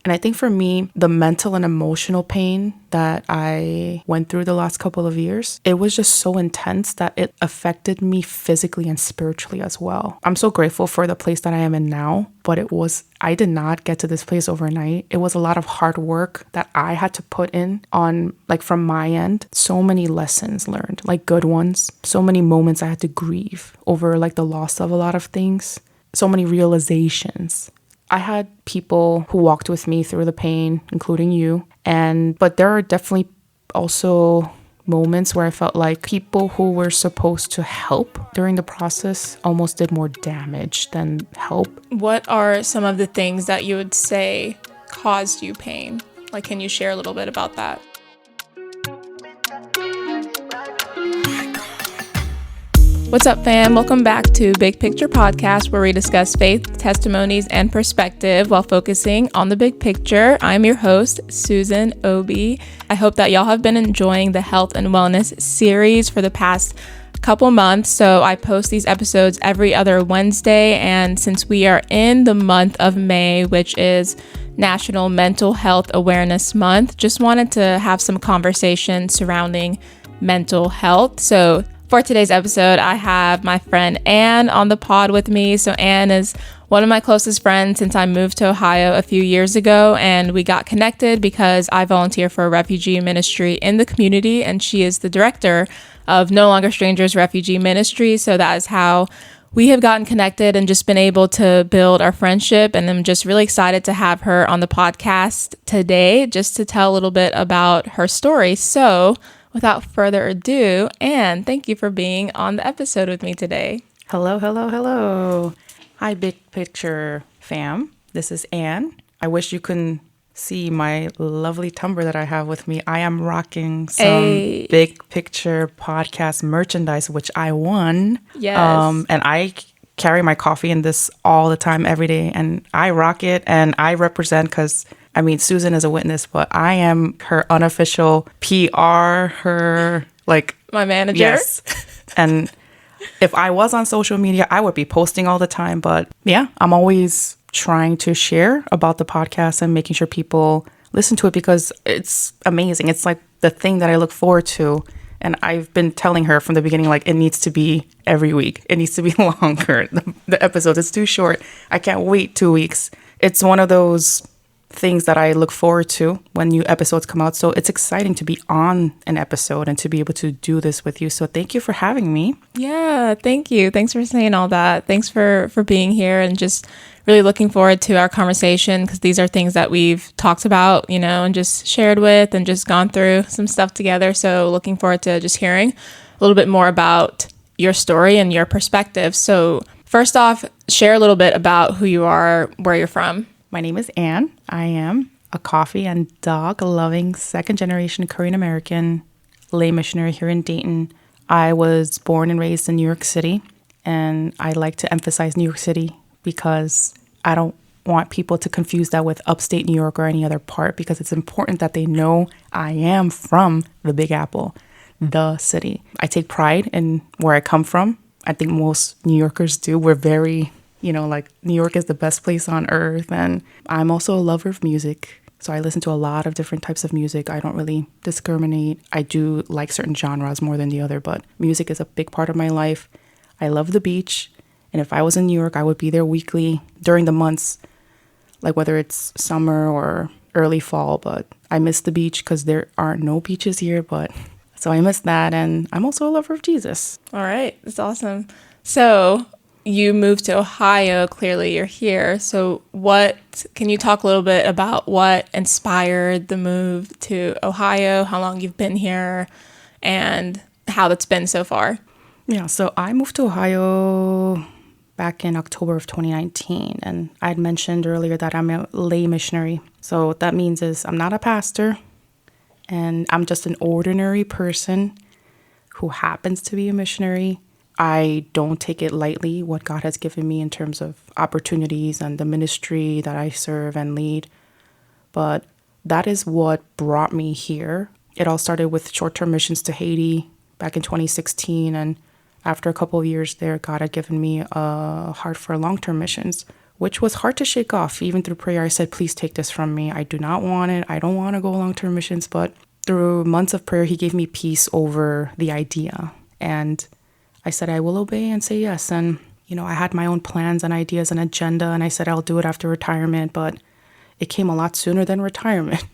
And I think for me, the mental and emotional pain that I went through the last couple of years, it was just so intense that it affected me physically and spiritually as well. I'm so grateful for the place that I am in now, but I did not get to this place overnight. It was a lot of hard work that I had to put in on, like, from my end. So many lessons learned, like good ones. So many moments I had to grieve over, like, the loss of a lot of things. So many realizations. I had people who walked with me through the pain, including you. But there are definitely also moments where I felt like people who were supposed to help during the process almost did more damage than help. What are some of the things that you would say caused you pain? Like, can you share a little bit about that? What's up, fam? Welcome back to Big Picture Podcast, where we discuss faith, testimonies, and perspective while focusing on the big picture. I'm your host, Susan Obi. I hope that y'all have been enjoying the health and wellness series for the past couple months. So I post these episodes every other Wednesday. And since we are in the month of May, which is National Mental Health Awareness Month, just wanted to have some conversation surrounding mental health. So for today's episode, I have my friend Anne on the pod with me. So Anne is one of my closest friends since I moved to Ohio a few years ago, and we got connected because I volunteer for a refugee ministry in the community, and she is the director of No Longer Strangers Refugee Ministry. So that is how we have gotten connected and just been able to build our friendship. And I'm just really excited to have her on the podcast today just to tell a little bit about her story. So without further ado, Anne, thank you for being on the episode with me today. Hello, hello, hello. Hi, Big Picture fam. This is Anne. I wish you can see my lovely tumbler that I have with me. I am rocking some Big Picture podcast merchandise, which I won. Yes. And I carry my coffee in this all the time, every day. And I rock it and I represent because Susan is a witness, but I am her unofficial PR, my manager. Yes. And if I was on social media, I would be posting all the time. But yeah, I'm always trying to share about the podcast and making sure people listen to it because it's amazing. It's like the thing that I look forward to. And I've been telling her from the beginning, like, it needs to be every week. It needs to be longer. The episode is too short. I can't wait 2 weeks. It's one of those things that I look forward to when new episodes come out. So it's exciting to be on an episode and to be able to do this with you. So thank you for having me. Yeah, thank you. Thanks for saying all that. Thanks for being here and just really looking forward to our conversation because these are things that we've talked about, and just shared with and just gone through some stuff together. So looking forward to just hearing a little bit more about your story and your perspective. So first off, share a little bit about who you are, where you're from. My name is Anne. I am a coffee and dog-loving second-generation Korean-American lay missionary here in Dayton. I was born and raised in New York City, and I like to emphasize New York City because I don't want people to confuse that with upstate New York or any other part because it's important that they know I am from the Big Apple, the city. I take pride in where I come from. I think most New Yorkers do. We're very New York is the best place on earth. And I'm also a lover of music. So I listen to a lot of different types of music. I don't really discriminate. I do like certain genres more than the other, but music is a big part of my life. I love the beach. And if I was in New York, I would be there weekly during the months, like whether it's summer or early fall. But I miss the beach because there are no beaches here. So I miss that. And I'm also a lover of Jesus. All right. That's awesome. So you moved to Ohio. Clearly you're here. So can you talk a little bit about what inspired the move to Ohio, how long you've been here, and how that's been so far? Yeah, so I moved to Ohio back in October of 2019. And I had mentioned earlier that I'm a lay missionary. So what that means is I'm not a pastor and I'm just an ordinary person who happens to be a missionary. I don't take it lightly what God has given me in terms of opportunities and the ministry that I serve and lead. But that is what brought me here. It all started with short-term missions to Haiti back in 2016. And after a couple of years there, God had given me a heart for long-term missions, which was hard to shake off. Even through prayer, I said, please take this from me. I do not want it. I don't want to go long-term missions. But through months of prayer, he gave me peace over the idea. And I said, I will obey and say yes. And, I had my own plans and ideas and agenda. And I said, I'll do it after retirement. But it came a lot sooner than retirement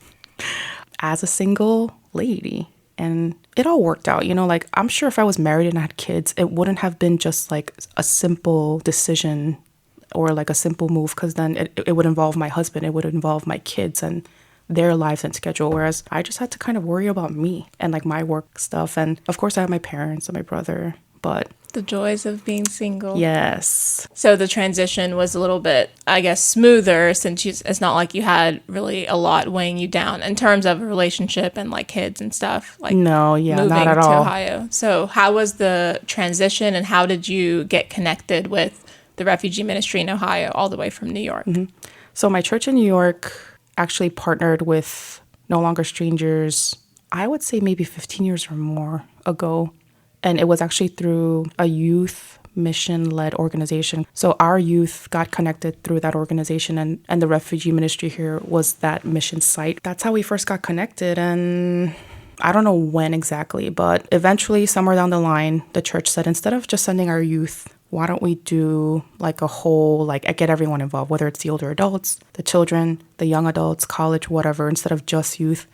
as a single lady. And it all worked out, like I'm sure if I was married and I had kids, it wouldn't have been just like a simple decision or like a simple move, because then it would involve my husband, it would involve my kids and their lives and schedule. Whereas I just had to kind of worry about me and like my work stuff. And of course I have my parents and my brother, but the joys of being single. yes. So the transition was a little bit, I guess, smoother, since it's not like you had really a lot weighing you down in terms of a relationship and like kids and stuff. Like no, yeah, moving not at to all. Ohio. So how was the transition, and how did you get connected with the refugee ministry in Ohio all the way from New York? Mm-hmm. So my church in New York actually partnered with No Longer Strangers, I would say maybe 15 years or more ago. And it was actually through a youth mission-led organization. So our youth got connected through that organization, and the refugee ministry here was that mission site. That's how we first got connected. And I don't know when exactly, but eventually somewhere down the line, the church said, instead of just sending our youth, why don't we do like a whole, like get everyone involved, whether it's the older adults, the children, the young adults, college, whatever, instead of just youth,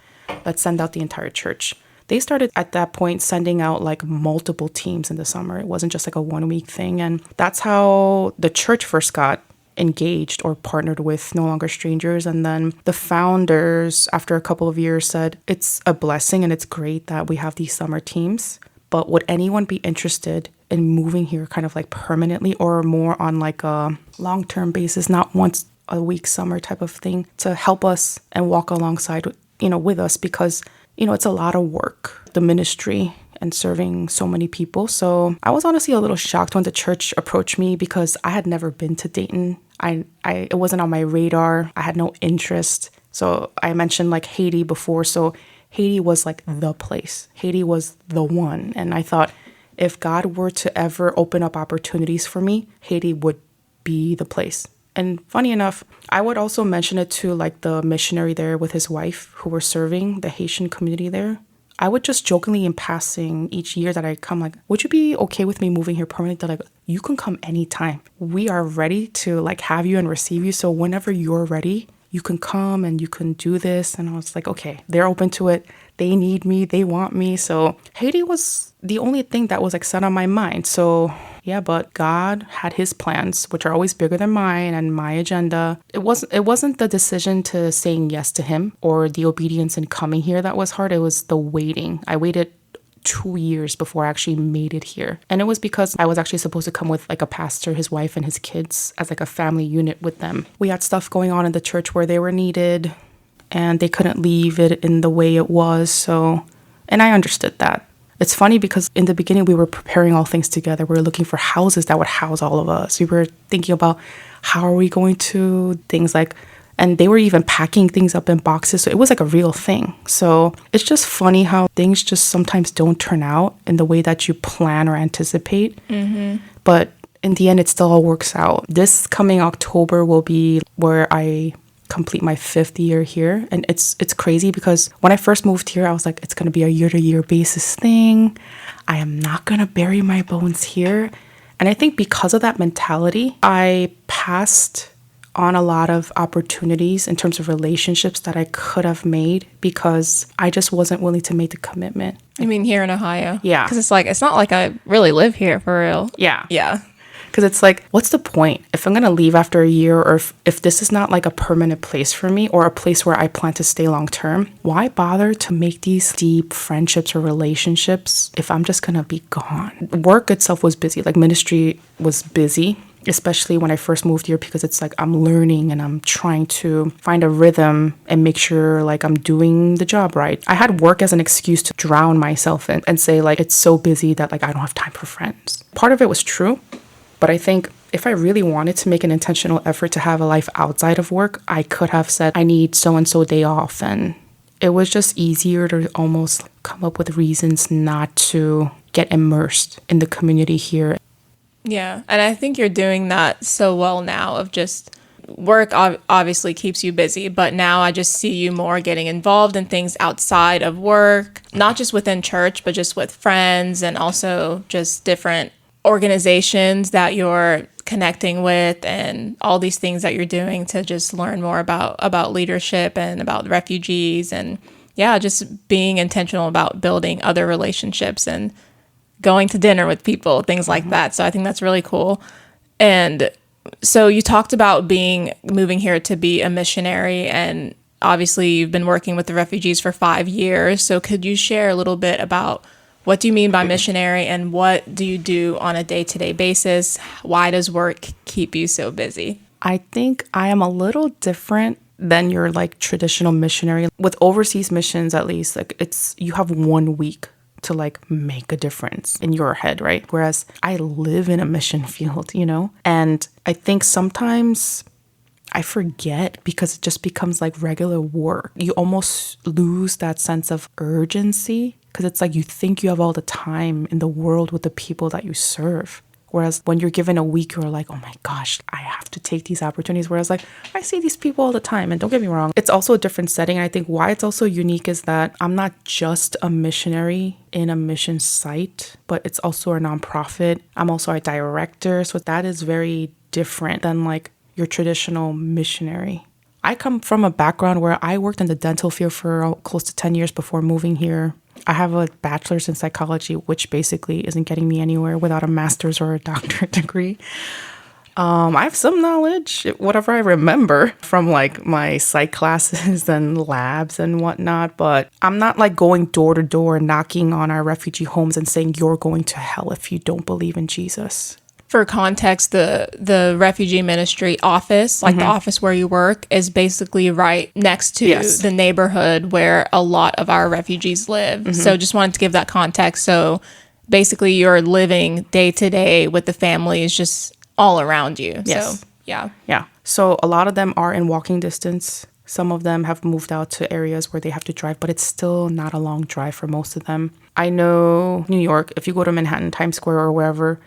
let's send out the entire church. They started at that point sending out like multiple teams in the summer. It wasn't just like a 1 week thing. And that's how the church first got engaged or partnered with No Longer Strangers. And then the founders, after a couple of years, said, it's a blessing and it's great that we have these summer teams, but would anyone be interested in moving here kind of like permanently or more on like a long-term basis, not once a week summer type of thing, to help us and walk alongside, with us, because it's a lot of work, the ministry and serving so many people. So I was honestly a little shocked when the church approached me, because I had never been to Dayton. It wasn't on my radar. I had no interest. So I mentioned like Haiti before. So Haiti was like the place. Haiti was the one. And I thought, if God were to ever open up opportunities for me, Haiti would be the place. And funny enough, I would also mention it to like the missionary there with his wife who were serving the Haitian community there. I would just jokingly in passing each year that I come, like, would you be okay with me moving here permanently? They're like, you can come anytime. We are ready to like have you and receive you. So whenever you're ready, you can come and you can do this. And I was like, okay, they're open to it. They need me. They want me. So Haiti was the only thing that was like set on my mind. So yeah, but God had his plans, which are always bigger than mine and my agenda. It wasn't the decision to saying yes to him or the obedience in coming here that was hard. It was the waiting. I waited 2 years before I actually made it here. And it was because I was actually supposed to come with like a pastor, his wife and his kids as like a family unit with them. We had stuff going on in the church where they were needed and they couldn't leave it in the way it was. So, and I understood that. It's funny because in the beginning, we were preparing all things together. We were looking for houses that would house all of us. We were thinking about how are we going to things like, and they were even packing things up in boxes. So it was like a real thing. So it's just funny how things just sometimes don't turn out in the way that you plan or anticipate. Mm-hmm. But in the end, it still all works out. This coming October will be where I complete my 5th year here. And it's crazy because when I first moved here, I was like, it's going to be a year-to-year basis thing. I am not going to bury my bones here. And I think because of that mentality, I passed on a lot of opportunities in terms of relationships that I could have made because I just wasn't willing to make the commitment. You mean here in Ohio? Yeah. Because it's not like I really live here for real. Yeah. Yeah. Because it's like, what's the point? If I'm going to leave after a year, or if this is not like a permanent place for me or a place where I plan to stay long term, why bother to make these deep friendships or relationships if I'm just going to be gone? Work itself was busy. Like ministry was busy, especially when I first moved here, because it's like I'm learning and I'm trying to find a rhythm and make sure like I'm doing the job right. I had work as an excuse to drown myself in and say like, it's so busy that like I don't have time for friends. Part of it was true. But I think if I really wanted to make an intentional effort to have a life outside of work, I could have said, I need so-and-so day off. And it was just easier to almost come up with reasons not to get immersed in the community here. Yeah. And I think you're doing that so well now of just work obviously keeps you busy, but now I just see you more getting involved in things outside of work, not just within church, but just with friends and also just different organizations that you're connecting with and all these things that you're doing to just learn more about leadership and about refugees and yeah, just being intentional about building other relationships and going to dinner with people, things like that. So I think that's really cool. And so you talked about moving here to be a missionary, and obviously you've been working with the refugees for 5 years. So could you share a little bit about what do you mean by missionary and what do you do on a day-to-day basis? Why does work keep you so busy? I think I am a little different than your like traditional missionary. With overseas missions, at least, like you have 1 week to like make a difference in your head, right? Whereas I live in a mission field, and I think sometimes I forget because it just becomes like regular work. You almost lose that sense of urgency because it's like you think you have all the time in the world with the people that you serve. Whereas when you're given a week, you're like, oh my gosh, I have to take these opportunities. Whereas like I see these people all the time, and don't get me wrong, it's also a different setting. I think why it's also unique is that I'm not just a missionary in a mission site, but it's also a nonprofit. I'm also a director. So that is very different than like your traditional missionary. I come from a background where I worked in the dental field for close to 10 years before moving here. I have a bachelor's in psychology, which basically isn't getting me anywhere without a master's or a doctorate degree. I have some knowledge, whatever I remember from like my psych classes and labs and whatnot, but I'm not like going door to door knocking on our refugee homes and saying you're going to hell if you don't believe in Jesus. For context, the refugee ministry office, like the office where you work, is basically right next to the neighborhood where a lot of our refugees live. So just wanted to give that context. So basically you're living day to day with the families just all around you. Yes. So yeah. Yeah. So a lot of them are in walking distance. Some of them have moved out to areas where they have to drive, but it's still not a long drive for most of them. I know New York, if you go to Manhattan, Times Square or wherever,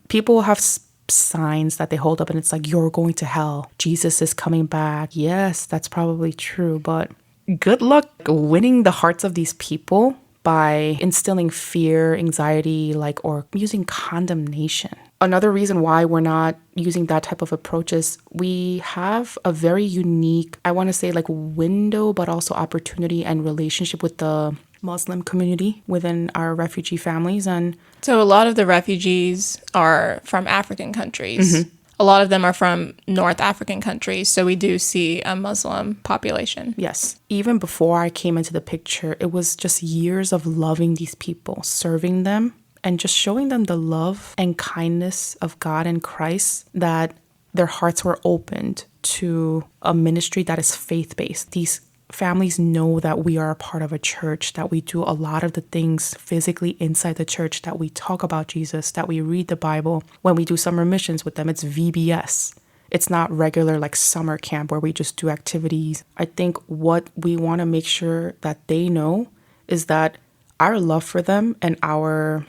people have signs that they hold up and it's like, you're going to hell. Jesus is coming back. Yes, that's probably true. But good luck winning the hearts of these people by instilling fear, anxiety, or using condemnation. Another reason why we're not using that type of approach is we have a very unique, I want to say window, but also opportunity and relationship with the Muslim community within our refugee families. And so a lot of the refugees are from African countries. A lot of them are from North African countries. So we do see a Muslim population. Yes. Even before I came into the picture, it was just years of loving these people, serving them, and just showing them the love and kindness of God and Christ, that their hearts were opened to a ministry that is faith-based. These families know that we are a part of a church, that we do a lot of the things physically inside the church, that we talk about Jesus, that we read the Bible. When we do summer missions with them, it's VBS. It's not regular summer camp where we just do activities. I think what we want to make sure that they know is that our love for them and our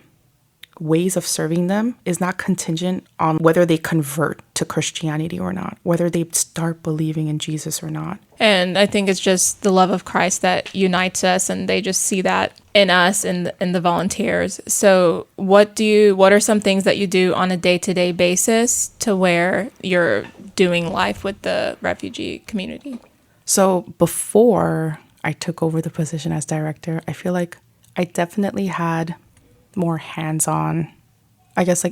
ways of serving them is not contingent on whether they convert to Christianity or not, whether they start believing in Jesus or not. And I think it's just the love of Christ that unites us, and they just see that in us and in the volunteers. So what are some things that you do on a day-to-day basis to where you're doing life with the refugee community? So before I took over the position as director, I feel like I definitely had more hands-on,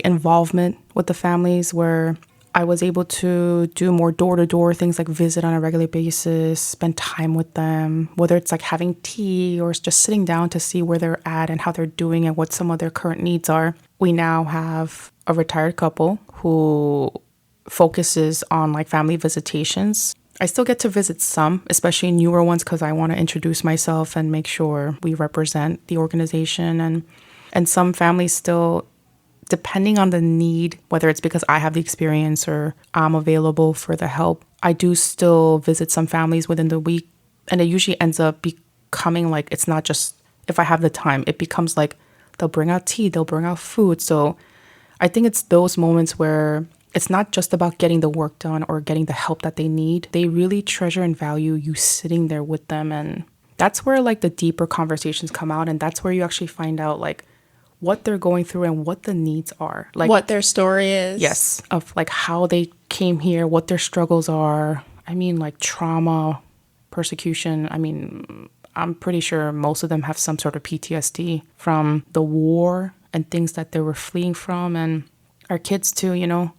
involvement with the families, where I was able to do more door-to-door things, like visit on a regular basis, spend time with them, whether it's having tea or just sitting down to see where they're at and how they're doing and what some of their current needs are. We now have a retired couple who focuses on family visitations. I still get to visit some, especially newer ones, because I want to introduce myself and make sure we represent the organization. And some families still, depending on the need, whether it's because I have the experience or I'm available for the help, I do still visit some families within the week. And it usually ends up becoming it's not just if I have the time, it becomes they'll bring out tea, they'll bring out food. So I think it's those moments where it's not just about getting the work done or getting the help that they need. They really treasure and value you sitting there with them. And that's where like the deeper conversations come out. And that's where you actually find out like what they're going through and what the needs are. Like what their story is. Yes, of like how they came here, what their struggles are. I mean, like trauma, persecution. I mean, I'm pretty sure most of them have some sort of PTSD from the war and things that they were fleeing from. And our kids too, you know.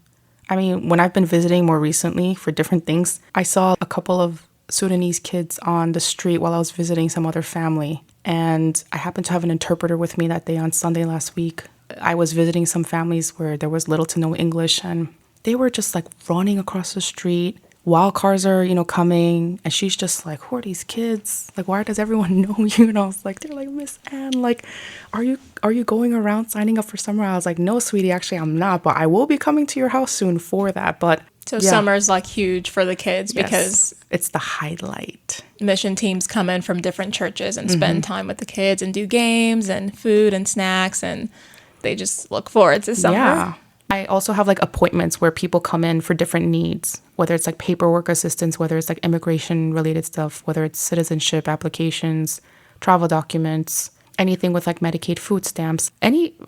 I mean, when I've been visiting more recently for different things, I saw a couple of Sudanese kids on the street while I was visiting some other family. And I happened to have an interpreter with me that day on Sunday last week. I was visiting some families where there was little to no English, and they were just like running across the street while cars are, you know, coming. And she's just like, who are these kids? Like, why does everyone know you? And I was like, they're like, Miss Anne, like, are you going around signing up for summer? I was like, no, sweetie, actually, I'm not. But I will be coming to your house soon for that. But so yeah. Summer's like huge for the kids because it's the highlight. Mission teams come in from different churches and spend time with the kids and do games and food and snacks, and they just look forward to summer. Yeah. I also have like appointments where people come in for different needs, whether it's like paperwork assistance, whether it's like immigration related stuff, whether it's citizenship applications, travel documents, anything with like Medicaid food stamps,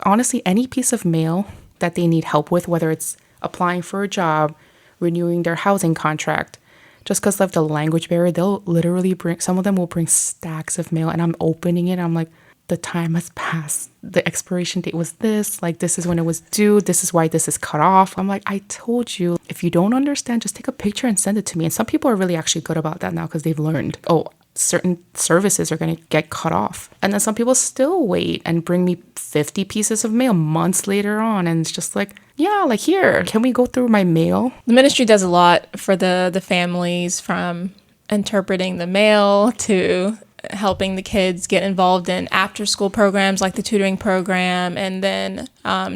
honestly, any piece of mail that they need help with, whether it's applying for a job, renewing their housing contract. Just because of the language barrier, they'll literally some of them will bring stacks of mail, and I'm opening it. I'm like, the time has passed. The expiration date was this. Like, this is when it was due. This is why this is cut off. I'm like, I told you, if you don't understand, just take a picture and send it to me. And some people are really actually good about that now because they've learned, oh, certain services are going to get cut off. And then some people still wait and bring me 50 pieces of mail months later on. And it's just like, yeah, like, here, can we go through my mail? The ministry does a lot for the families, from interpreting the mail to helping the kids get involved in after school programs like the tutoring program, and then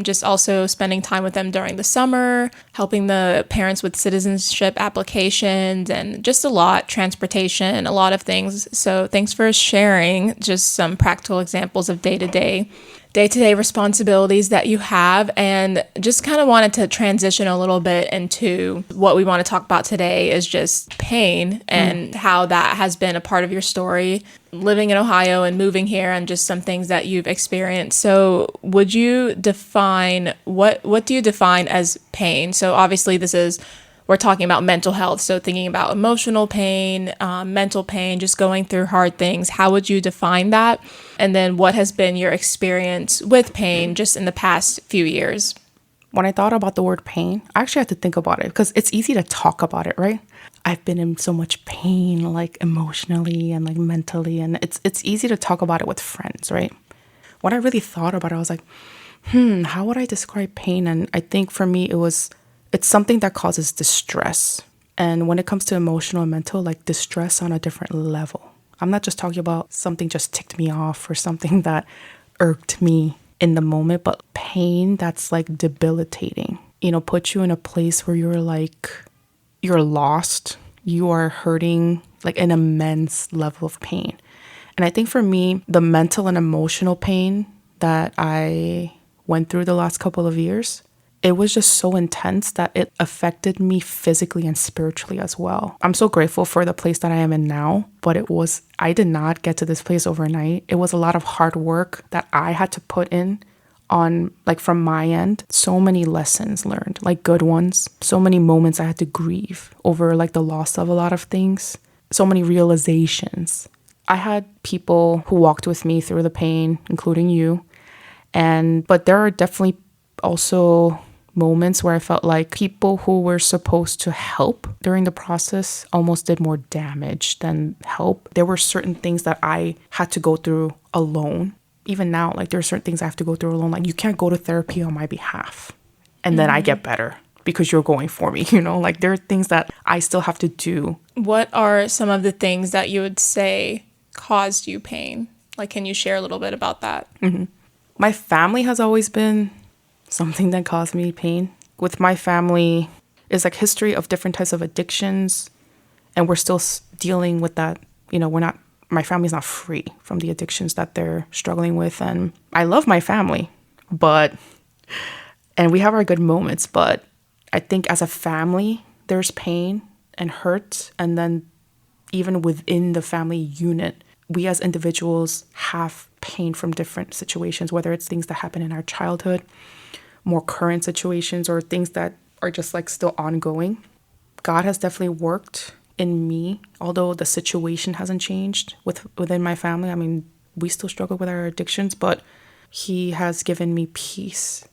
just also spending time with them during the summer, helping the parents with citizenship applications, and just a lot, transportation, a lot of things. So thanks for sharing just some practical examples of day-to-day responsibilities that you have, and just kind of wanted to transition a little bit into what we want to talk about today is just pain and how that has been a part of your story, living in Ohio and moving here, and just some things that you've experienced. So would you define, what do you define as pain? So obviously we're talking about mental health. So thinking about emotional pain, mental pain, just going through hard things. How would you define that? And then what has been your experience with pain just in the past few years? When I thought about the word pain, I actually had to think about it because it's easy to talk about it, right? I've been in so much pain, like emotionally and like mentally, and it's easy to talk about it with friends, right? When I really thought about it, I was like, how would I describe pain? And I think for me, it's something that causes distress. And when it comes to emotional and mental, like distress on a different level. I'm not just talking about something just ticked me off or something that irked me in the moment, but pain that's like debilitating, puts you in a place where you're like, you're lost, you are hurting, like an immense level of pain. And I think for me, the mental and emotional pain that I went through the last couple of years, it was just so intense that it affected me physically and spiritually as well. I'm so grateful for the place that I am in now, but I did not get to this place overnight. It was a lot of hard work that I had to put in on, like, from my end. So many lessons learned, like good ones. So many moments I had to grieve over, like the loss of a lot of things. So many realizations. I had people who walked with me through the pain, including you. But there are definitely also moments where I felt like people who were supposed to help during the process almost did more damage than help. There were certain things that I had to go through alone. Even now, like, there are certain things I have to go through alone. Like, you can't go to therapy on my behalf and then I get better because you're going for me, Like, there are things that I still have to do. What are some of the things that you would say caused you pain? Like, can you share a little bit about that? Mm-hmm. My family has always been something that caused me pain. With my family, it's like history of different types of addictions, and we're still dealing with that. My family's not free from the addictions that they're struggling with, and I love my family, and we have our good moments, but I think as a family, there's pain and hurt. And then even within the family unit, we as individuals have pain from different situations, whether it's things that happen in our childhood, more current situations, or things that are just like still ongoing. God has definitely worked in me, although the situation hasn't changed within my family. I mean, we still struggle with our addictions, but he has given me peace.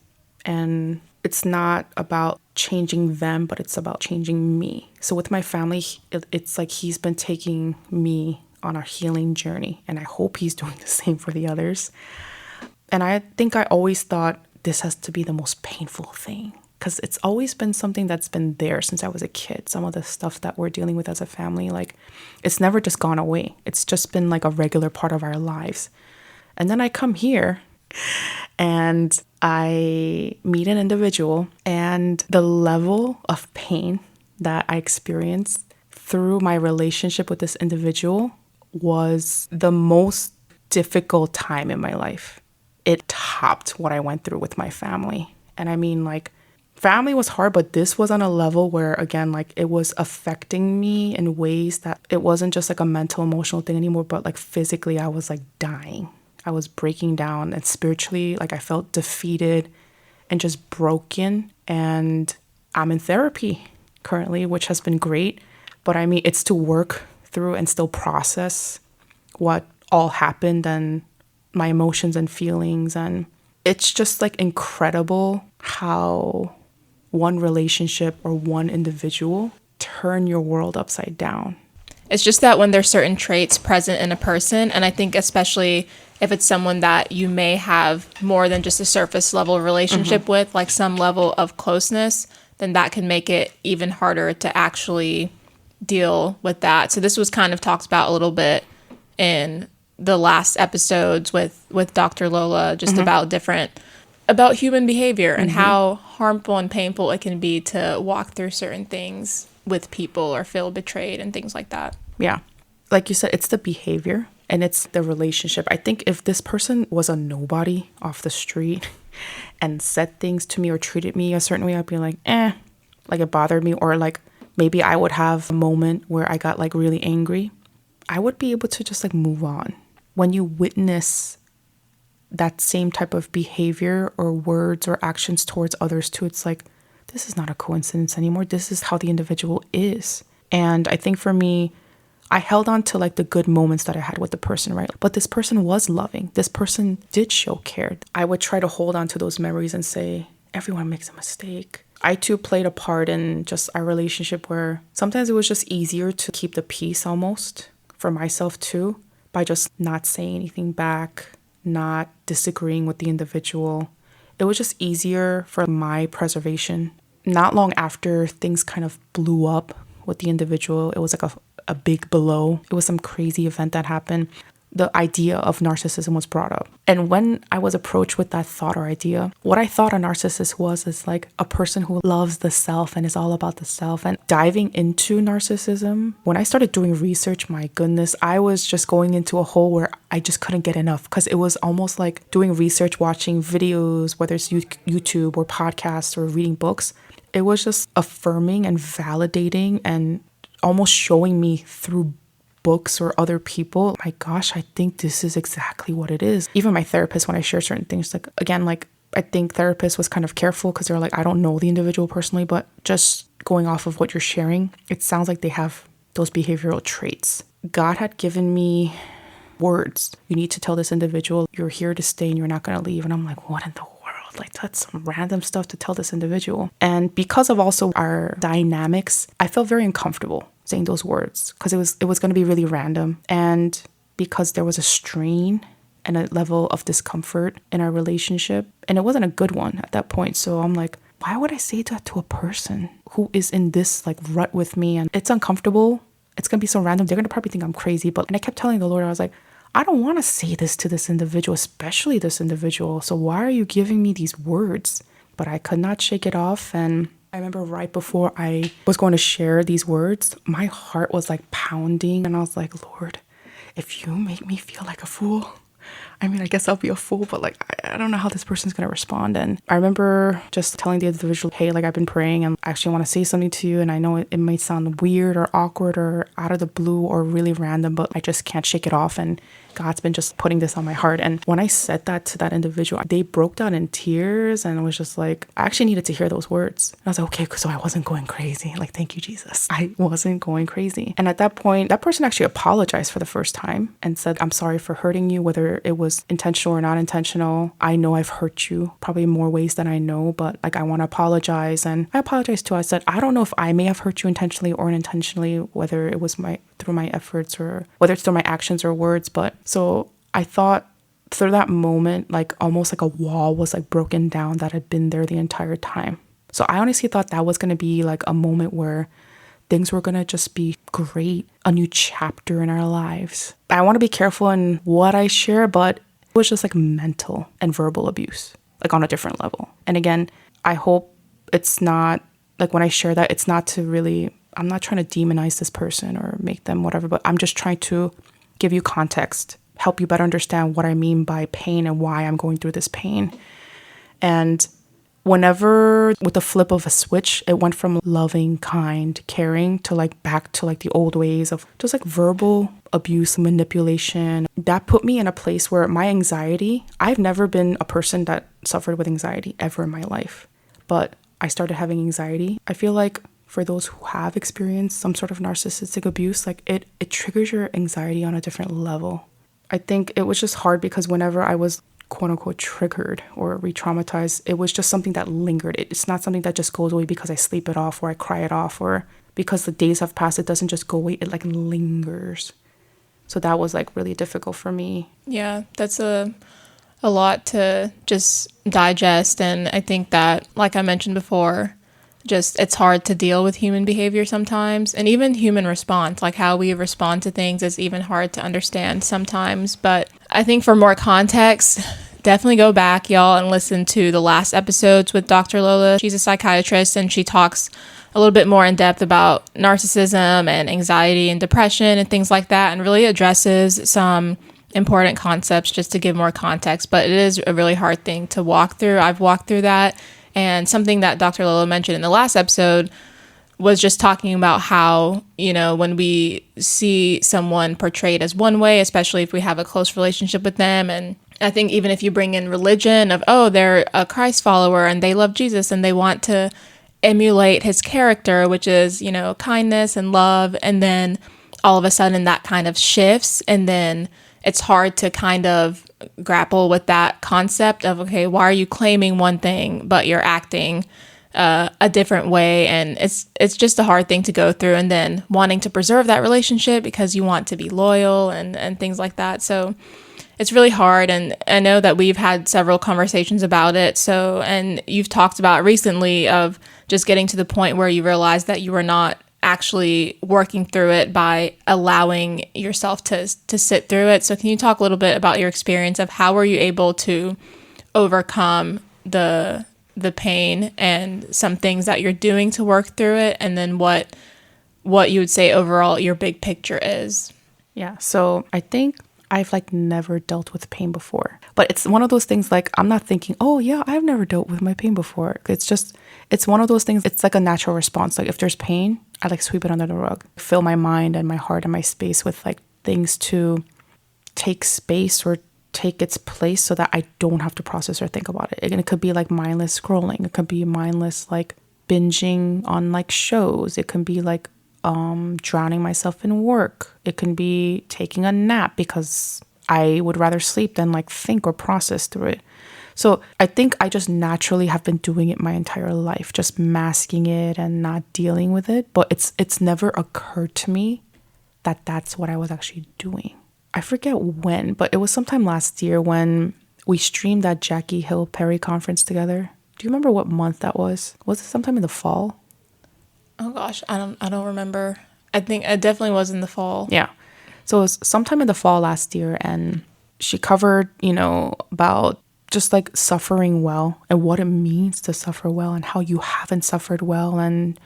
And it's not about changing them, but it's about changing me. So with my family, it's like he's been taking me on a healing journey, and I hope he's doing the same for the others. And I think I always thought this has to be the most painful thing, because it's always been something that's been there since I was a kid. Some of the stuff that we're dealing with as a family, like, it's never just gone away. It's just been like a regular part of our lives. And then I come here and I meet an individual, and the level of pain that I experienced through my relationship with this individual was the most difficult time in my life. It topped what I went through with my family. And I mean, like, family was hard, but this was on a level where, again, like, it was affecting me in ways that it wasn't just like a mental, emotional thing anymore, but like physically, I was like dying. I was breaking down, and spiritually, like, I felt defeated and just broken. And I'm in therapy currently, which has been great. But I mean, it's to work through and still process what all happened and my emotions and feelings. And it's just like incredible how one relationship or one individual turn your world upside down. It's just that when there's certain traits present in a person, and I think especially if it's someone that you may have more than just a surface level relationship with, like some level of closeness, then that can make it even harder to actually deal with that. So this was kind of talked about a little bit in the last episodes with Dr. Lola, just about human behavior and how harmful and painful it can be to walk through certain things with people or feel betrayed and things like that. Yeah. Like you said, it's the behavior and it's the relationship. I think if this person was a nobody off the street and said things to me or treated me a certain way, I'd be like, like it bothered me. Or like maybe I would have a moment where I got like really angry. I would be able to just like move on. When you witness that same type of behavior or words or actions towards others too, it's like, this is not a coincidence anymore. This is how the individual is. And I think for me, I held on to like the good moments that I had with the person, right? But this person was loving. This person did show care. I would try to hold on to those memories and say, everyone makes a mistake. I too played a part in just our relationship where sometimes it was just easier to keep the peace almost for myself too, by just not saying anything back, not disagreeing with the individual. It was just easier for my preservation. Not long after things kind of blew up with the individual, it was like a big blow. It was some crazy event that happened. The idea of narcissism was brought up. And when I was approached with that thought or idea, what I thought a narcissist was is like a person who loves the self and is all about the self. And diving into narcissism, when I started doing research, my goodness, I was just going into a hole where I just couldn't get enough, because it was almost like doing research, watching videos, whether it's YouTube or podcasts or reading books. It was just affirming and validating and almost showing me through books or other people, my gosh, I think this is exactly what it is. Even my therapist, when I share certain things, like, again, like, I think therapist was kind of careful because they're like, I don't know the individual personally, but just going off of what you're sharing, it sounds like they have those behavioral traits. God had given me words. You need to tell this individual you're here to stay and you're not going to leave. And I'm like, what in the world? Like, that's some random stuff to tell this individual. And because of also our dynamics, I felt very uncomfortable saying those words because it was going to be really random. And because there was a strain and a level of discomfort in our relationship, and it wasn't a good one at that point. So I'm like, why would I say that to a person who is in this like rut with me? And it's uncomfortable. It's going to be so random. They're going to probably think I'm crazy. And I kept telling the Lord, I was like, I don't want to say this to this individual, especially this individual. So why are you giving me these words? But I could not shake it off. And I remember right before I was going to share these words, my heart was like pounding. And I was like, Lord, if you make me feel like a fool, I mean, I guess I'll be a fool, but like, I don't know how this person's going to respond. And I remember just telling the individual, hey, like I've been praying and I actually want to say something to you. And I know it might sound weird or awkward or out of the blue or really random, but I just can't shake it off. And God's been just putting this on my heart. And when I said that to that individual, they broke down in tears and it was just like, I actually needed to hear those words. And I was like, okay, so I wasn't going crazy. Like, thank you, Jesus. I wasn't going crazy. And at that point, that person actually apologized for the first time and said, I'm sorry for hurting you, whether it was intentional or not intentional. I know I've hurt you probably in more ways than I know, but like, I want to apologize. And I apologized too. I said, I don't know if I may have hurt you intentionally or unintentionally, whether it was through my efforts or whether it's through my actions or words. But so I thought through that moment, like almost like a wall was like broken down that had been there the entire time. So I honestly thought that was going to be like a moment where things were going to just be great, a new chapter in our lives. I want to be careful in what I share, but it was just like mental and verbal abuse, like on a different level. And again, I hope it's not like when I share that, it's not to really, I'm not trying to demonize this person or make them whatever, but I'm just trying to give you context, help you better understand what I mean by pain and why I'm going through this pain. And whenever with the flip of a switch, it went from loving, kind, caring to like back to like the old ways of just like verbal abuse, manipulation. That put me in a place where my anxiety, I've never been a person that suffered with anxiety ever in my life, but I started having anxiety. I feel like for those who have experienced some sort of narcissistic abuse, like it triggers your anxiety on a different level. I think it was just hard because whenever I was quote unquote triggered or re-traumatized, it was just something that lingered. It's not something that just goes away because I sleep it off or I cry it off or because the days have passed. It doesn't just go away. It like lingers. So that was like really difficult for me. Yeah, that's a lot to just digest. And I think that, like I mentioned before, just it's hard to deal with human behavior sometimes, and even human response, like how we respond to things is even hard to understand sometimes. But I think for more context, definitely go back, y'all, and listen to the last episodes with Dr. Lola. She's a psychiatrist and she talks a little bit more in depth about narcissism and anxiety and depression and things like that, and really addresses some important concepts just to give more context. But it is a really hard thing to walk through. I've walked through that. And something that Dr. Lola mentioned in the last episode was just talking about how, you know, when we see someone portrayed as one way, especially if we have a close relationship with them. And I think even if you bring in religion of, oh, they're a Christ follower and they love Jesus and they want to emulate his character, which is, you know, kindness and love. And then all of a sudden that kind of shifts. And then it's hard to kind of grapple with that concept of, okay, why are you claiming one thing, but you're acting a different way? And it's just a hard thing to go through. And then wanting to preserve that relationship because you want to be loyal and things like that. So it's really hard. And I know that we've had several conversations about it. So, and you've talked about recently of just getting to the point where you realize that you are not actually working through it by allowing yourself to sit through it. So can you talk a little bit about your experience of how were you able to overcome the pain and some things that you're doing to work through it, and then what you would say overall your big picture is? Yeah, so I think I've like never dealt with pain before, but it's one of those things like I'm not thinking, oh yeah, I've never dealt with my pain before. It's one of those things. It's like a natural response. Like if there's pain, I like sweep it under the rug, fill my mind and my heart and my space with like things to take space or take its place so that I don't have to process or think about it. And it could be like mindless scrolling. It could be mindless like binging on like shows. It can be like drowning myself in work. It can be taking a nap because I would rather sleep than like think or process through it. So I think I just naturally have been doing it my entire life, just masking it and not dealing with it. But it's never occurred to me that that's what I was actually doing. I forget when, but it was sometime last year when we streamed that Jackie Hill Perry conference together. Do you remember what month that was? Was it sometime in the fall? Oh gosh, I don't remember. I think it definitely was in the fall. Yeah. So it was sometime in the fall last year, and she covered, about just like suffering well and what it means to suffer well and how you haven't suffered well. And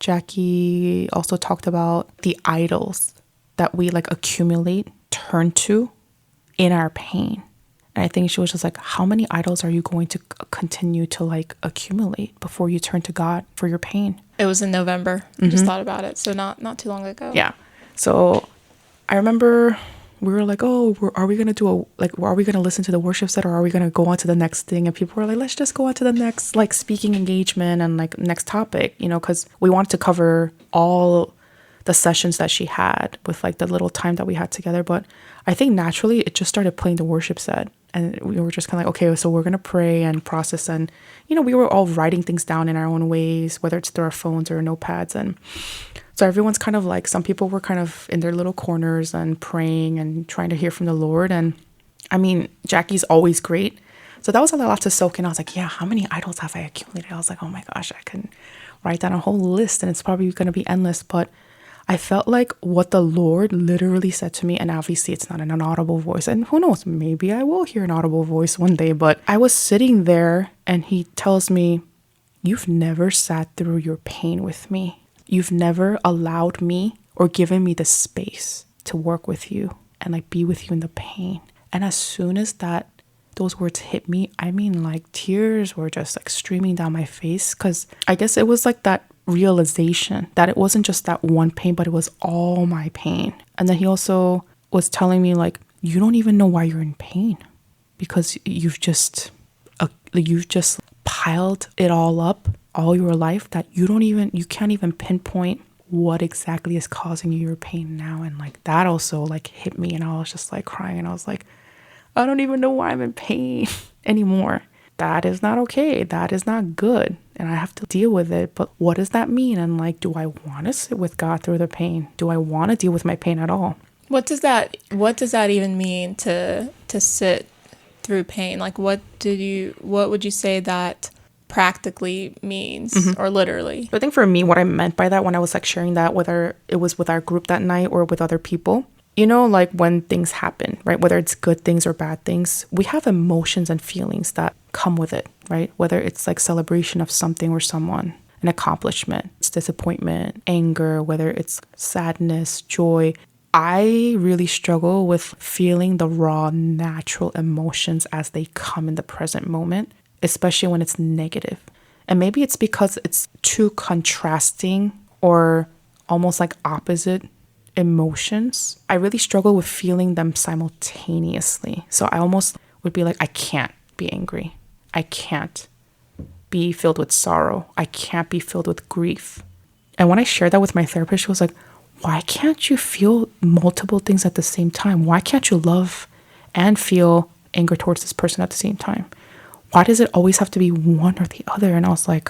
Jackie also talked about the idols that we like accumulate, turn to in our pain. And I think she was just like, how many idols are you going to continue to like accumulate before you turn to God for your pain? It was in November. I just thought about it. So not too long ago. Yeah. So I remember we were like, oh, are we going to are we going to listen to the worship set, or are we going to go on to the next thing? And people were like, let's just go on to the next like speaking engagement and like next topic, because we wanted to cover all the sessions that she had with like the little time that we had together. But I think naturally it just started playing the worship set. And we were just kind of like, okay, so we're going to pray and process. And, we were all writing things down in our own ways, whether it's through our phones or notepads. And so everyone's kind of like, some people were kind of in their little corners and praying and trying to hear from the Lord. And I mean, Jackie's always great. So that was a lot to soak in. I was like, yeah, how many idols have I accumulated? I was like, oh my gosh, I can write down a whole list and it's probably going to be endless. But I felt like what the Lord literally said to me, and obviously it's not an audible voice, and who knows, maybe I will hear an audible voice one day, but I was sitting there and he tells me, you've never sat through your pain with me. You've never allowed me or given me the space to work with you and like be with you in the pain. And as soon as those words hit me, I mean, like tears were just like streaming down my face, because I guess it was like that realization that it wasn't just that one pain, but it was all my pain. And then he also was telling me like, you don't even know why you're in pain, because you've just piled it all up all your life, that you can't even pinpoint what exactly is causing you your pain now. And like that also like hit me, and I was just like crying, and I was like, I don't even know why I'm in pain anymore. That is not okay. That is not good. And I have to deal with it. But what does that mean? And like, do I want to sit with God through the pain? Do I want to deal with my pain at all? What does that even mean to sit through pain? Like what would you say that practically means, or literally? I think for me, what I meant by that when I was like sharing that, whether it was with our group that night or with other people, like when things happen, right? Whether it's good things or bad things, we have emotions and feelings that come with it, right? Whether it's like celebration of something or someone, an accomplishment, it's disappointment, anger, whether it's sadness, joy. I really struggle with feeling the raw, natural emotions as they come in the present moment, especially when it's negative. And maybe it's because it's too contrasting or almost like opposite emotions. I really struggle with feeling them simultaneously. So I almost would be like, I can't be angry. I can't be filled with sorrow. I can't be filled with grief. And when I shared that with my therapist, she was like, why can't you feel multiple things at the same time? Why can't you love and feel anger towards this person at the same time? Why does it always have to be one or the other? And I was like,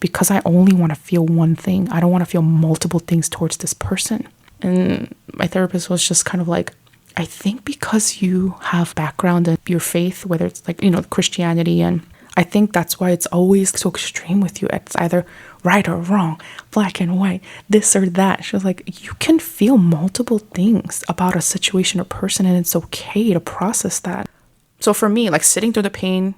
because I only want to feel one thing. I don't want to feel multiple things towards this person. And my therapist was just kind of like, I think because you have background in your faith, whether it's like, Christianity, and I think that's why it's always so extreme with you. It's either right or wrong, black and white, this or that. She was like, you can feel multiple things about a situation or person, and it's okay to process that. So for me, like sitting through the pain,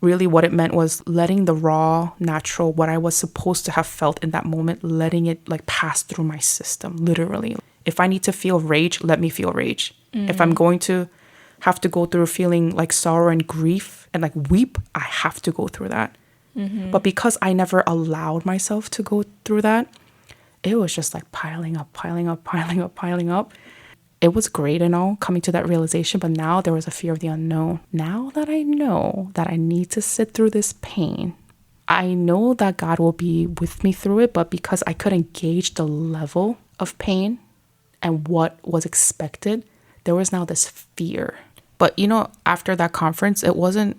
really what it meant was letting the raw, natural, what I was supposed to have felt in that moment, letting it like pass through my system, literally. If I need to feel rage, let me feel rage. If I'm going to have to go through feeling like sorrow and grief and like weep, I have to go through that. But because I never allowed myself to go through that, it was just like piling up. It was great and all coming to that realization, but now there was a fear of the unknown. Now that I know that I need to sit through this pain, I know that God will be with me through it, but because I couldn't gauge the level of pain and what was expected, there was now this fear. But after that conference, it wasn't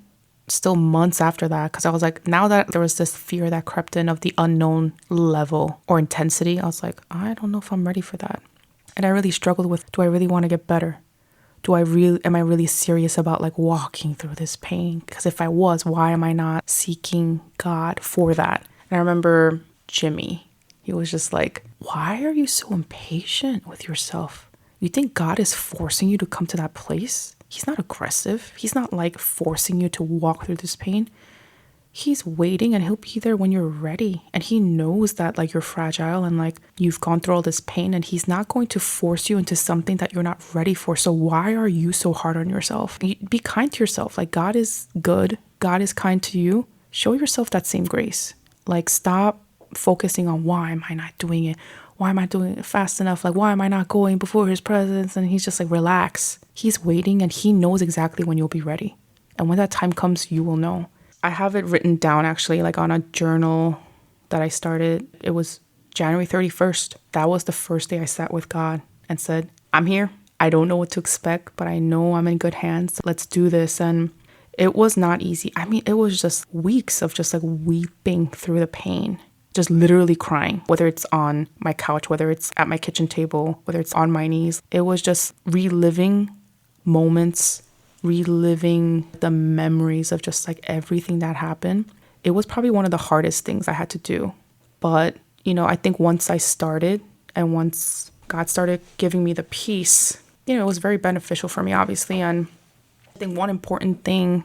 still months after that, because I was like, now that there was this fear that crept in of the unknown level or intensity, I was like, I don't know if I'm ready for that. And I really struggled with, do I really want to get better? Am I really serious about like walking through this pain? Because if I was, why am I not seeking God for that? And I remember Jimmy, he was just like, why are you so impatient with yourself? You think God is forcing you to come to that place? He's not aggressive. He's not like forcing you to walk through this pain. He's waiting and he'll be there when you're ready. And he knows that like you're fragile and like you've gone through all this pain, and he's not going to force you into something that you're not ready for. So why are you so hard on yourself? Be kind to yourself. Like, God is good. God is kind to you. Show yourself that same grace. Like, stop focusing on why am I not doing it? Why am I doing it fast enough? Like, why am I not going before his presence? And he's just like, relax. He's waiting and he knows exactly when you'll be ready. And when that time comes, you will know. I have it written down actually, like on a journal that I started. It was January 31st. That was the first day I sat with God and said, I'm here. I don't know what to expect, but I know I'm in good hands. Let's do this. And it was not easy. I mean, it was just weeks of just like weeping through the pain, just literally crying, whether it's on my couch, whether it's at my kitchen table, whether it's on my knees. It was just reliving moments, reliving the memories of just like everything that happened. It was probably one of the hardest things I had to do. But, you know, I think once I started and once God started giving me the peace, you know, it was very beneficial for me, obviously. And I think one important thing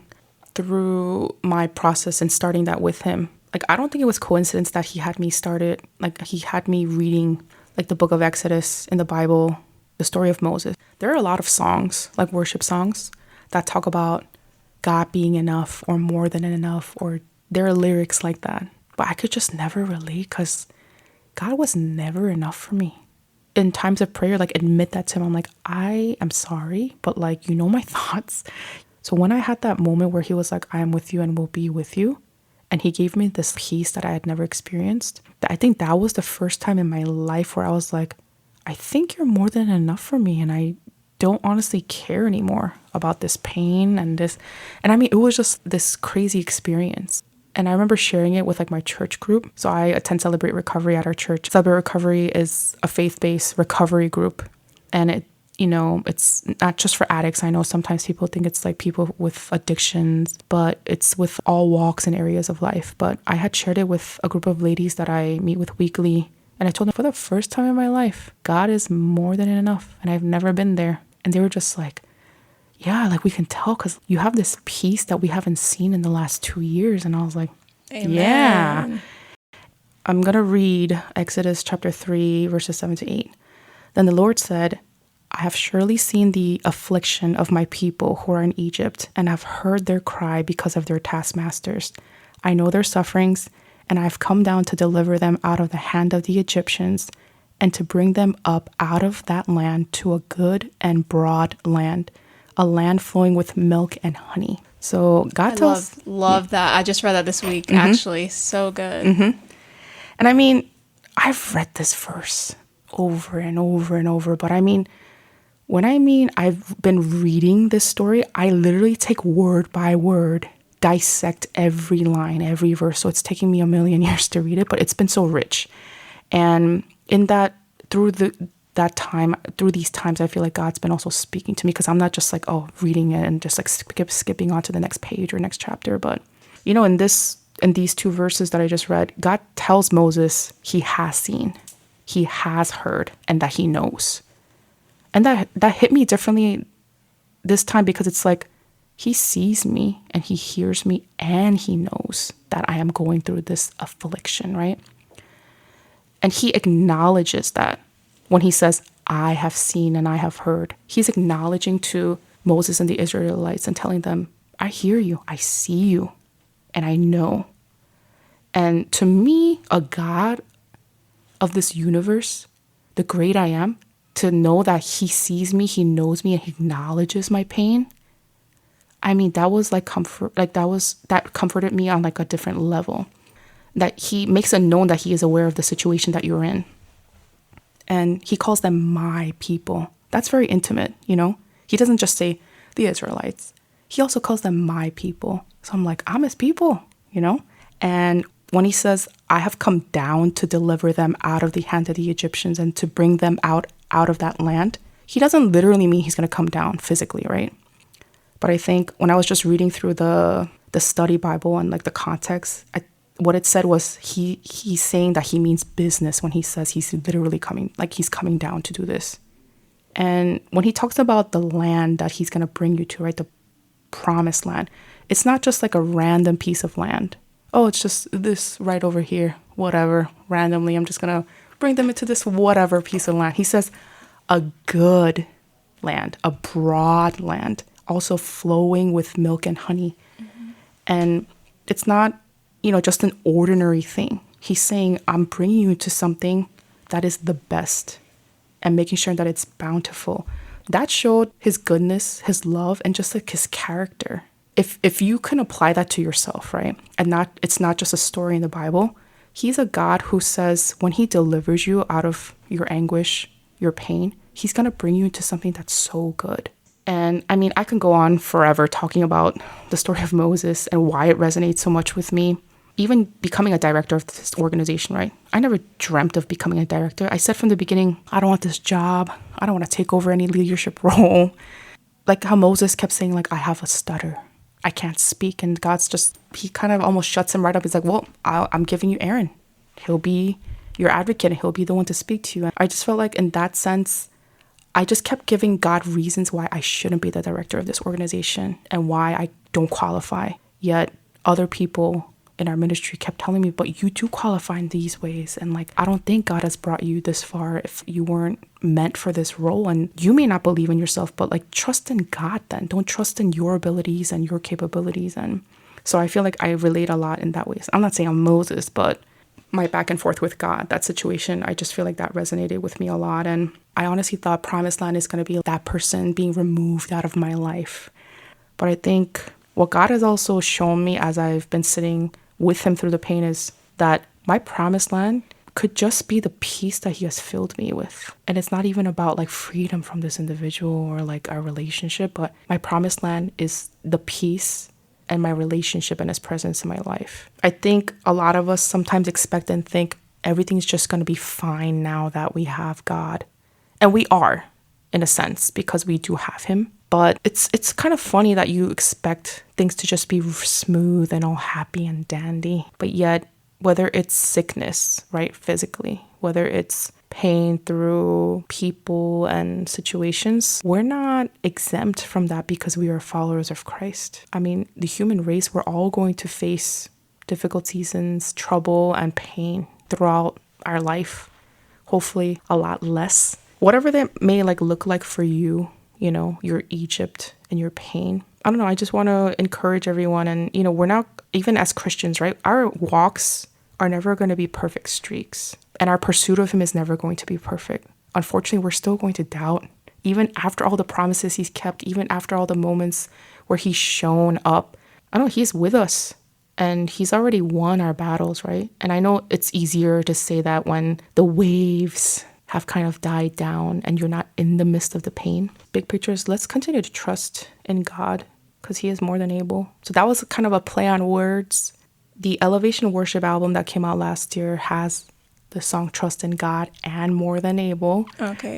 through my process and starting that with him, like, I don't think it was coincidence that he had me started, like he had me reading like the book of Exodus in the Bible, the story of Moses. There are a lot of songs, like worship songs, that talk about God being enough or more than enough, or there are lyrics like that. But I could just never relate because God was never enough for me. In times of prayer, like, admit that to him. I'm like, I am sorry, but like, you know my thoughts. So when I had that moment where he was like, I am with you and will be with you, and he gave me this peace that I had never experienced, I think that was the first time in my life where I was like, I think you're more than enough for me. And I don't honestly care anymore about this pain and this. And I mean, it was just this crazy experience. And I remember sharing it with like my church group. So I attend Celebrate Recovery at our church. Celebrate Recovery is a faith-based recovery group. And it, you know, it's not just for addicts. I know sometimes people think it's like people with addictions, but it's with all walks and areas of life. But I had shared it with a group of ladies that I meet with weekly. And I told them, for the first time in my life, God is more than enough. And I've never been there. And they were just like, yeah, like we can tell because you have this peace that we haven't seen in the last 2 years. And I was like, Amen. Yeah. I'm going to read Exodus chapter 3, verses 7 to 8. Then the Lord said, I have surely seen the affliction of my people who are in Egypt, and have heard their cry because of their taskmasters. I know their sufferings, and I have come down to deliver them out of the hand of the Egyptians, and to bring them up out of that land to a good and broad land, a land flowing with milk and honey. So God tells... love that. I just read that this week, actually. So good. Mm-hmm. And I mean, I've read this verse over and over and over, but I mean, when I've been reading this story, I literally take word by word, dissect every line, every verse. So it's taking me a million years to read it, but it's been so rich. And in that, through these times, I feel like God's been also speaking to me, because I'm not just like, reading it and just like skipping on to the next page or next chapter. But, you know, in these 2 verses that I just read, God tells Moses he has seen, he has heard, and that he knows. And that hit me differently this time, because it's like, he sees me and he hears me and he knows that I am going through this affliction, right? And he acknowledges that when he says, I have seen and I have heard. He's acknowledging to Moses and the Israelites and telling them, I hear you, I see you, and I know. And to me, a God of this universe, the great I am, to know that he sees me, he knows me, and he acknowledges my pain. I mean, that was like comfort, that comforted me on like a different level. That he makes it known that he is aware of the situation that you're in. And he calls them my people. That's very intimate, you know? He doesn't just say the Israelites. He also calls them my people. So I'm like, I'm his people, you know? And when he says, I have come down to deliver them out of the hand of the Egyptians and to bring them out of that land, he doesn't literally mean he's going to come down physically, right? But I think when I was just reading through the study Bible and like the context, what it said was he's saying that he means business when he says he's literally coming, like he's coming down to do this. And when he talks about the land that he's going to bring you to, right, the promised land, it's not just like a random piece of land. oh, it's just this right over here, whatever, randomly. I'm just going to bring them into this whatever piece of land. He says a good land, a broad land, also flowing with milk and honey. And it's not, just an ordinary thing. He's saying, I'm bringing you to something that is the best and making sure that it's bountiful. That showed his goodness, his love, and just like his character. If you can apply that to yourself, right? And it's not just a story in the Bible. He's a God who says when he delivers you out of your anguish, your pain, he's going to bring you into something that's so good. And I mean, I can go on forever talking about the story of Moses and why it resonates so much with me. Even becoming a director of this organization, right? I never dreamt of becoming a director. I said from the beginning, I don't want this job. I don't want to take over any leadership role. Like how Moses kept saying, like, I have a stutter. I can't speak. And he kind of almost shuts him right up. He's like, well, I'm giving you Aaron. He'll be your advocate and he'll be the one to speak to you. And I just felt like in that sense, I just kept giving God reasons why I shouldn't be the director of this organization and why I don't qualify. Yet other people in our ministry kept telling me, but you do qualify in these ways. And like, I don't think God has brought you this far if you weren't meant for this role. And you may not believe in yourself, but like, trust in God then. Don't trust in your abilities and your capabilities. And so I feel like I relate a lot in that way. I'm not saying I'm Moses, but my back and forth with God, that situation, I just feel like that resonated with me a lot. And I honestly thought Promised Land is going to be that person being removed out of my life. But I think what God has also shown me as I've been sitting with him through the pain is that my promised land could just be the peace that he has filled me with. And it's not even about like freedom from this individual or like our relationship, but my promised land is the peace and my relationship and his presence in my life. I think a lot of us sometimes expect and think everything's just going to be fine now that we have God. And we are, in a sense, because we do have him. But it's kind of funny that you expect things to just be smooth and all happy and dandy. But yet, whether it's sickness, right, physically, whether it's pain through people and situations, we're not exempt from that because we are followers of Christ. I mean, the human race, we're all going to face difficult seasons, trouble, and pain throughout our life. Hopefully, a lot less. Whatever that may look like for you, your Egypt and your pain. I don't know. I just want to encourage everyone. And, we're not, even as Christians, right? Our walks are never going to be perfect streaks. And our pursuit of him is never going to be perfect. Unfortunately, we're still going to doubt. Even after all the promises he's kept, even after all the moments where he's shown up, I know he's with us. And he's already won our battles, right? And I know it's easier to say that when the waves have kind of died down and you're not in the midst of the pain. Big picture is let's continue to trust in God because he is more than able. So that was kind of a play on words. The Elevation Worship album that came out last year has the song Trust in God and More Than Able,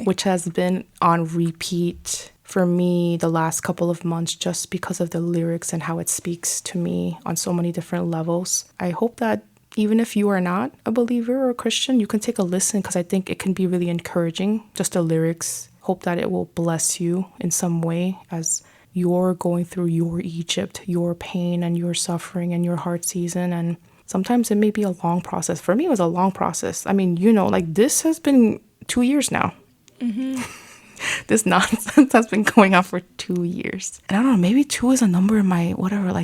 which has been on repeat for me the last couple of months just because of the lyrics and how it speaks to me on so many different levels. I hope that even if you are not a believer or a Christian, you can take a listen because I think it can be really encouraging. Just the lyrics. Hope that it will bless you in some way as you're going through your Egypt, your pain and your suffering and your hard season. And sometimes it may be a long process. For me, it was a long process. I mean, this has been 2 years now. Mm-hmm. This nonsense has been going on for 2 years. And I don't know, maybe 2 is a number in my,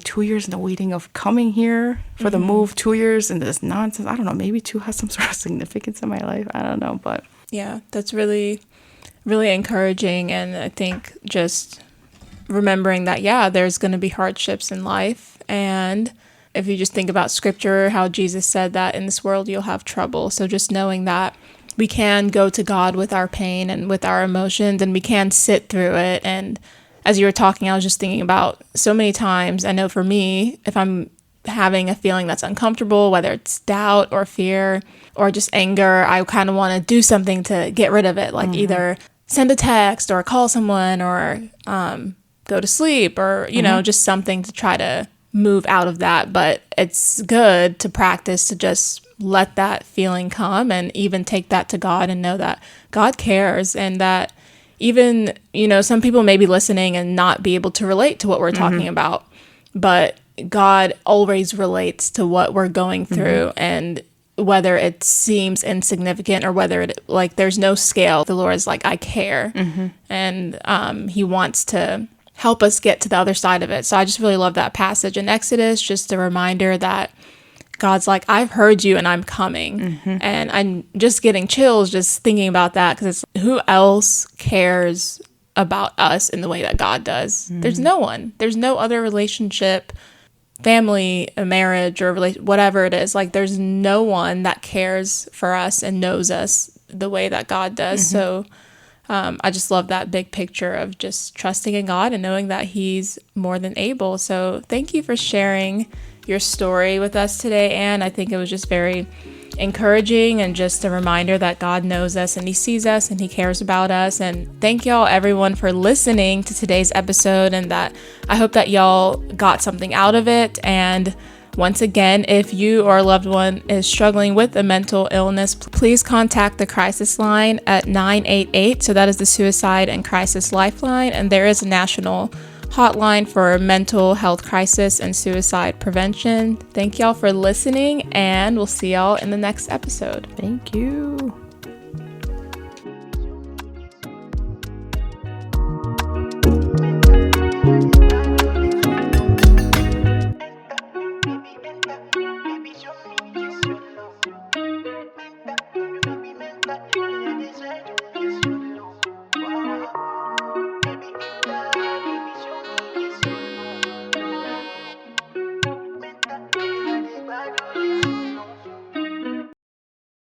2 years in the waiting of coming here for the move, 2 years in this nonsense. I don't know, maybe 2 has some sort of significance in my life. I don't know, but. Yeah, that's really, really encouraging. And I think just remembering that, there's going to be hardships in life. And if you just think about scripture, how Jesus said that in this world you'll have trouble. So just knowing that we can go to God with our pain and with our emotions, and we can sit through it. And as you were talking, I was just thinking about so many times, I know for me, if I'm having a feeling that's uncomfortable, whether it's doubt or fear or just anger, I kind of want to do something to get rid of it, like either send a text or call someone or go to sleep or, just something to try to move out of that. But it's good to practice to just let that feeling come and even take that to God and know that God cares, and that even, some people may be listening and not be able to relate to what we're talking about. But God always relates to what we're going through, and whether it seems insignificant or whether it like there's no scale, the Lord is like, I care, and He wants to help us get to the other side of it. So I just really love that passage in Exodus, just a reminder that God's like, I've heard you and I'm coming. And I'm just getting chills just thinking about that, because it's who else cares about us in the way that God does? There's no one. There's no other relationship, family, a marriage, or whatever it is. Like, there's no one that cares for us and knows us the way that God does. So I just love that big picture of just trusting in God and knowing that He's more than able. So thank you for sharing your story with us today, Anne. I think it was just very encouraging and just a reminder that God knows us and He sees us and He cares about us. And thank y'all everyone for listening to today's episode, and that I hope that y'all got something out of it. And once again, if you or a loved one is struggling with a mental illness, please contact the crisis line at 988. So that is the Suicide and Crisis Lifeline, and there is a national hotline for mental health crisis and suicide prevention. Thank y'all for listening, and we'll see y'all in the next episode. Thank you. Baby, show me